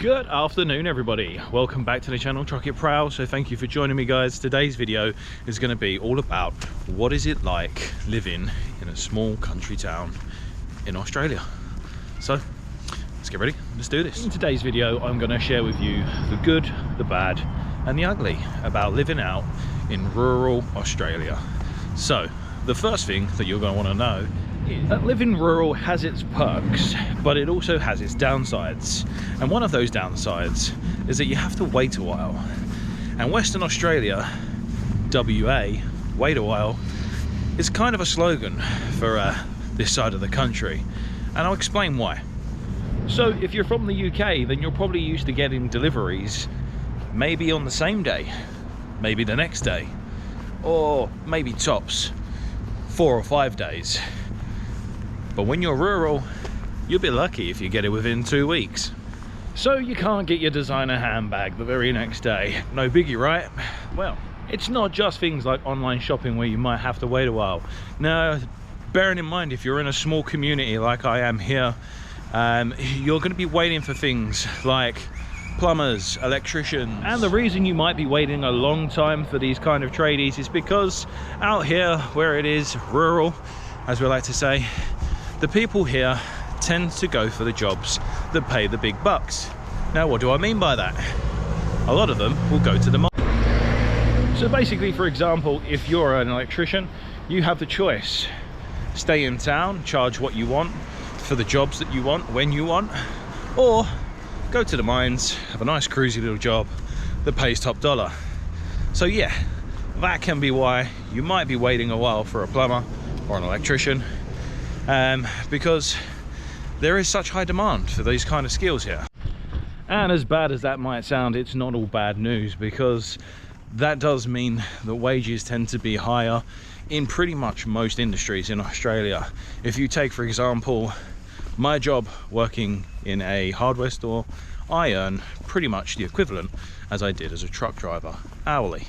Good afternoon everybody, welcome back to the channel Truck It Proud. So thank you for joining me guys. Today's video is going to be all about what is it like living in a small country town in Australia. So let's get ready, let's do this. In today's video I'm going to share with you the good, the bad and the ugly about living out in rural Australia. So the first thing that you're going to want to know is that living rural has its perks, but it also has its downsides. And one of those downsides is that you have to wait a while. And Western Australia, WA, wait a while, is kind of a slogan for this side of the country. And I'll explain why. So if you're from the UK, then you're probably used to getting deliveries maybe on the same day, maybe the next day, or maybe tops 4 or 5 days. But when you're rural, you'll be lucky if you get it within 2 weeks. So you can't get your designer handbag the very next day. No biggie, right? Well, it's not just things like online shopping where you might have to wait a while. No, bearing in mind if you're in a small community like I am here, you're going to be waiting for things like plumbers, electricians. And the reason you might be waiting a long time for these kind of tradies is because out here where it is rural, as we like to say, the people here tend to go for the jobs that pay the big bucks. Now what do I mean by that? A lot of them will go to the mine. So basically, for example, if you're an electrician, you have the choice. Stay in town, charge what you want for the jobs that you want, when you want, or go to the mines, have a nice cruisy little job that pays top dollar. So yeah, that can be why you might be waiting a while for a plumber or an electrician, because there is such high demand for these kind of skills here. And as bad as that might sound, it's not all bad news, because that does mean that wages tend to be higher in pretty much most industries in Australia. If you take, for example, my job working in a hardware store, I earn pretty much the equivalent as I did as a truck driver hourly.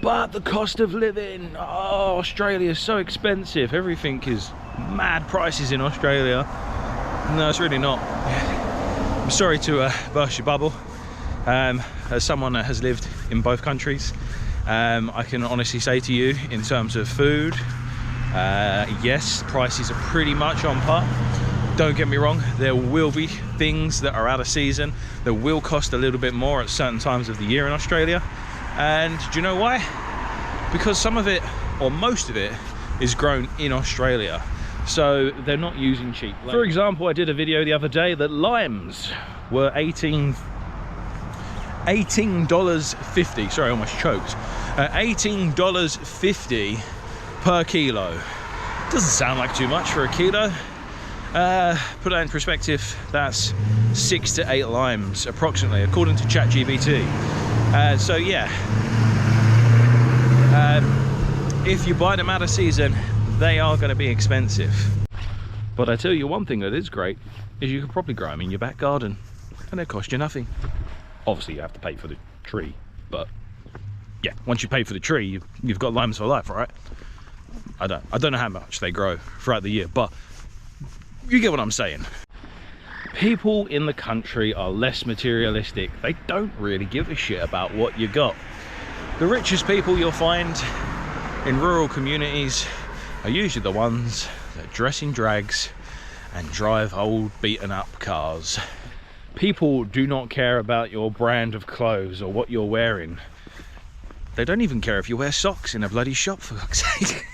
But the cost of living, oh, Australia is so expensive. Everything is mad prices in Australia. No, it's really not. I'm sorry to burst your bubble. As someone that has lived in both countries, I can honestly say to you, in terms of food, yes, prices are pretty much on par. Don't get me wrong, there will be things that are out of season that will cost a little bit more at certain times of the year in Australia. And do you know why? Because some of it, or most of it, is grown in Australia. So they're not using cheap labor. For example, I did a video the other day that limes were $18.50. Sorry, I almost choked. $18.50 per kilo. Doesn't sound like too much for a kilo. Put that in perspective, that's 6 to 8 limes approximately, according to ChatGPT. So yeah, if you buy them out of season, they are going to be expensive. But I tell you one thing that is great, is you can probably grow them in your back garden and they cost you nothing. Obviously you have to pay for the tree, but yeah, once you pay for the tree, you've got limes for life, right? I don't know how much they grow throughout the year, but you get what I'm saying. People in the country are less materialistic. They don't really give a shit about what you got. The richest people you'll find in rural communities are usually the ones that dress in drags and drive old beaten up cars. People do not care about your brand of clothes or what you're wearing. They don't even care if you wear socks in a bloody shop, for fuck's sake.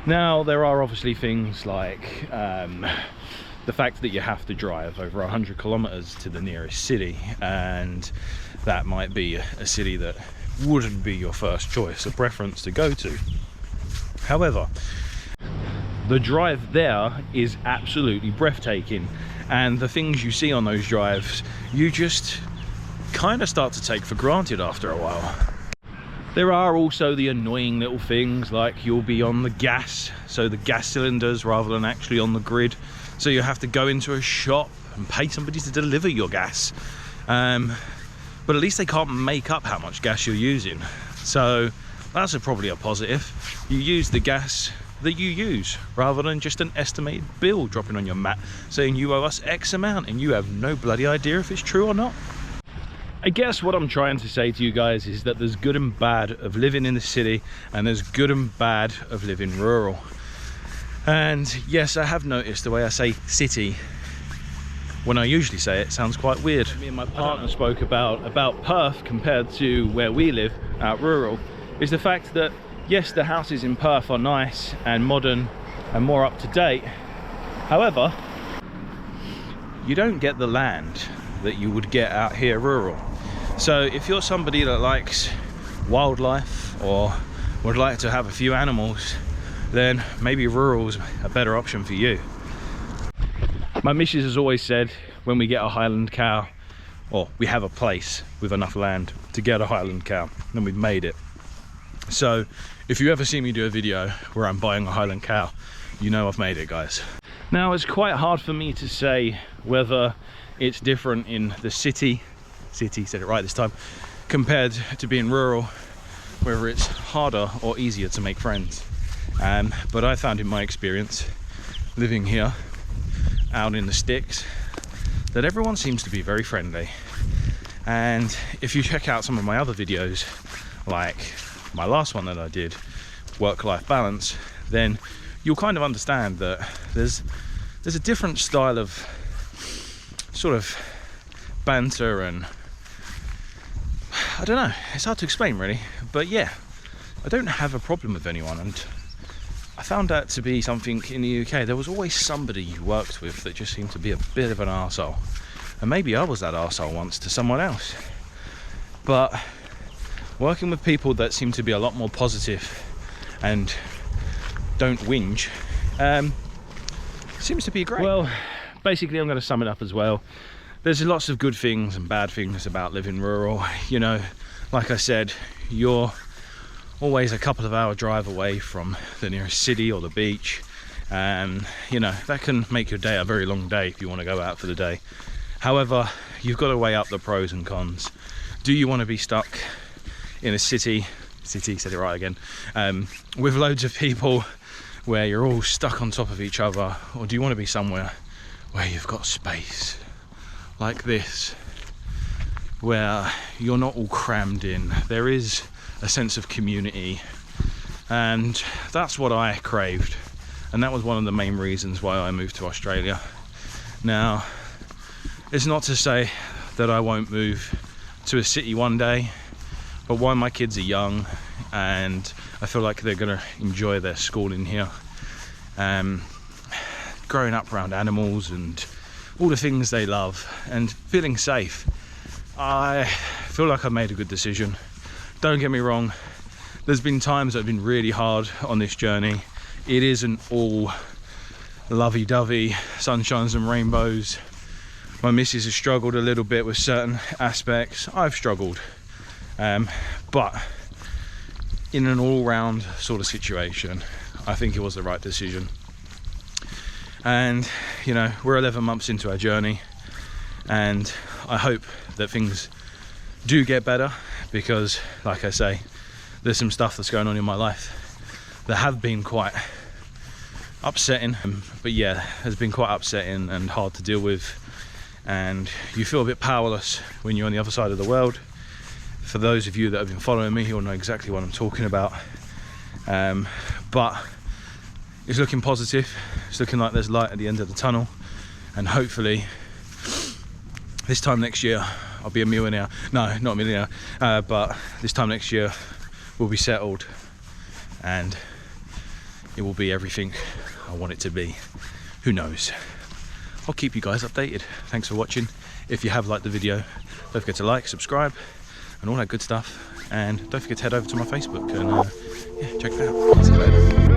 Now, there are obviously things like the fact that you have to drive over 100 kilometers to the nearest city, and that might be a city that wouldn't be your first choice, a preference to go to. However, the drive there is absolutely breathtaking, and the things you see on those drives, you just kind of start to take for granted after a while. There are also the annoying little things like you'll be on the gas, so the gas cylinders rather than actually on the grid. So you have to go into a shop and pay somebody to deliver your gas. But at least they can't make up how much gas you're using. So that's probably a positive. You use the gas that you use, rather than just an estimated bill dropping on your mat saying you owe us X amount and you have no bloody idea if it's true or not. I guess what I'm trying to say to you guys is that there's good and bad of living in the city, and there's good and bad of living rural. And yes, I have noticed the way I say city when I usually say it sounds quite weird. Me and my partner spoke about Perth compared to where we live out rural, is the fact that yes, the houses in Perth are nice and modern and more up to date. However, you don't get the land that you would get out here rural. So if you're somebody that likes wildlife or would like to have a few animals, then maybe rural's a better option for you. My missus has always said when we get a Highland cow, or we have a place with enough land to get a Highland cow, then we've made it. So if you ever see me do a video where I'm buying a Highland cow, you know I've made it, guys. Now, it's quite hard for me to say whether it's different in the city, said it right this time, compared to being rural, whether it's harder or easier to make friends. But I found in my experience living here out in the sticks that everyone seems to be very friendly. And if you check out some of my other videos, like my last one that I did, work-life balance, then you'll kind of understand that there's a different style of sort of banter, and I don't know, it's hard to explain really, but yeah, I don't have a problem with anyone. And I found that to be something in the UK. There was always somebody you worked with that just seemed to be a bit of an arsehole, and maybe I was that arsehole once to someone else. But working with people that seem to be a lot more positive and don't whinge seems to be great. Well, basically I'm going to sum it up as well. There's lots of good things and bad things about living rural. You know, like I said, you're always a couple of hour drive away from the nearest city or the beach, and you know, that can make your day a very long day if you want to go out for the day. However, you've got to weigh up the pros and cons. Do you want to be stuck in a city, said it right again, with loads of people where you're all stuck on top of each other, or do you want to be somewhere where you've got space like this, where you're not all crammed in? There is a sense of community, and that's what I craved, and that was one of the main reasons why I moved to Australia. Now, it's not to say that I won't move to a city one day, but while my kids are young and I feel like they're gonna enjoy their schooling here, growing up around animals and all the things they love and feeling safe, I feel like I've made a good decision. Don't get me wrong, there's been times that have been really hard on this journey. It isn't all lovey-dovey, sunshines and rainbows. My missus has struggled a little bit with certain aspects. I've struggled, but in an all-round sort of situation, I think it was the right decision. And you know, we're 11 months into our journey, and I hope that things do get better, because like I say, there's some stuff that's going on in my life that have been quite upsetting, but yeah, has been quite upsetting and hard to deal with, and you feel a bit powerless when you're on the other side of the world. For those of you that have been following me, you'll know exactly what I'm talking about. But it's looking positive. It's looking like there's light at the end of the tunnel, and hopefully this time next year I'll be a millionaire. No, not a millionaire, but this time next year we'll be settled and it will be everything I want it to be. Who knows? I'll keep you guys updated. Thanks for watching. If you have liked the video, don't forget to like, subscribe and all that good stuff, and don't forget to head over to my Facebook and yeah, check that out. See you later.